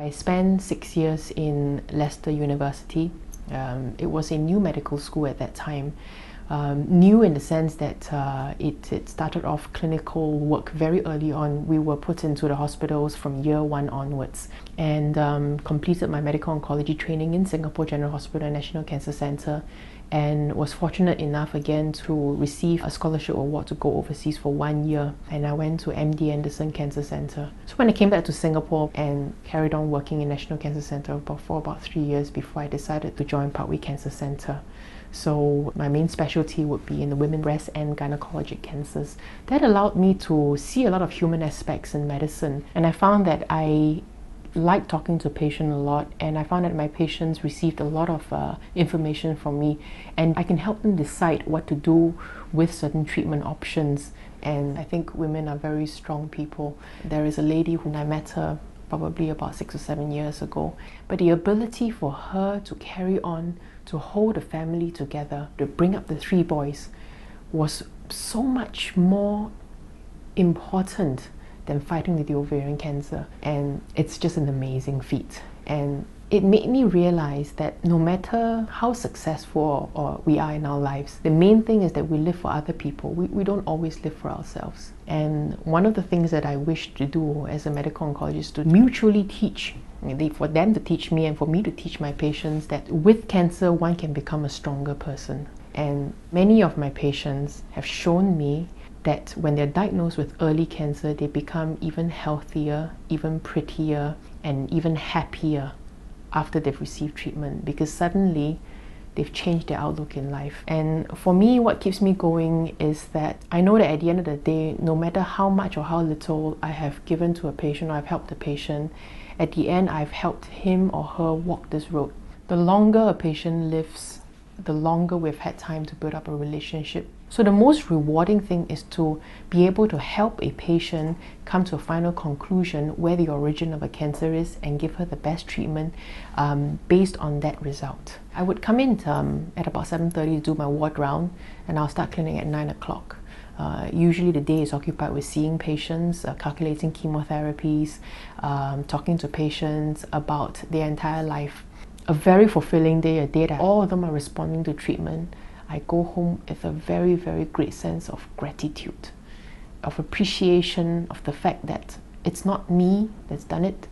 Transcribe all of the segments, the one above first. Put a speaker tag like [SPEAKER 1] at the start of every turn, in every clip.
[SPEAKER 1] I spent 6 years in Leicester University. It was a new medical school at that time. New in the sense that it started off clinical work very early on. We were put into the hospitals from year 1 onwards, and completed my medical oncology training in Singapore General Hospital and National Cancer Centre, and was fortunate enough again to receive a scholarship award to go overseas for 1 year, and I went to MD Anderson Cancer Centre. So when I came back to Singapore and carried on working in National Cancer Centre for about 3 years before I decided to join Parkway Cancer Centre. So my main specialty would be in the women, breast and gynecologic cancers. That allowed me to see a lot of human aspects in medicine, and I found that I liked talking to patients a lot, and I found that my patients received a lot of information from me, and I can help them decide what to do with certain treatment options. And I think women are very strong people. There is a lady whom I met her probably about 6 or 7 years ago, but the ability for her to carry on, to hold the family together, to bring up the 3 boys, was so much more important than fighting with the ovarian cancer. And it's just an amazing feat. And it made me realize that no matter how successful or we are in our lives, the main thing is that we live for other people. We don't always live for ourselves. And one of the things that I wish to do as a medical oncologist, to mutually teach, for them to teach me and for me to teach my patients, that with cancer one can become a stronger person. And many of my patients have shown me that when they're diagnosed with early cancer, they become even healthier, even prettier, and even happier after they've received treatment, because suddenly they've changed their outlook in life. And for me, what keeps me going is that I know that at the end of the day, no matter how much or how little I have given to a patient or I've helped a patient, at the end I've helped him or her walk this road. The longer a patient lives, the longer we've had time to build up a relationship. So the most rewarding thing is to be able to help a patient come to a final conclusion where the origin of a cancer is, and give her the best treatment based on that result. I would come in at about 7:30 to do my ward round, and I'll start clinic at 9 o'clock. Usually the day is occupied with seeing patients, calculating chemotherapies, talking to patients about their entire life. A very fulfilling day, a day that all of them are responding to treatment. I go home with a very, very great sense of gratitude, of appreciation of the fact that it's not me that's done it,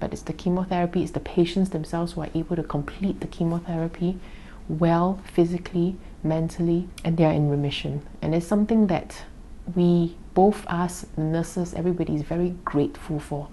[SPEAKER 1] but it's the chemotherapy, it's the patients themselves who are able to complete the chemotherapy well, physically, mentally, and they are in remission. And it's something that we, both us, nurses, everybody is very grateful for.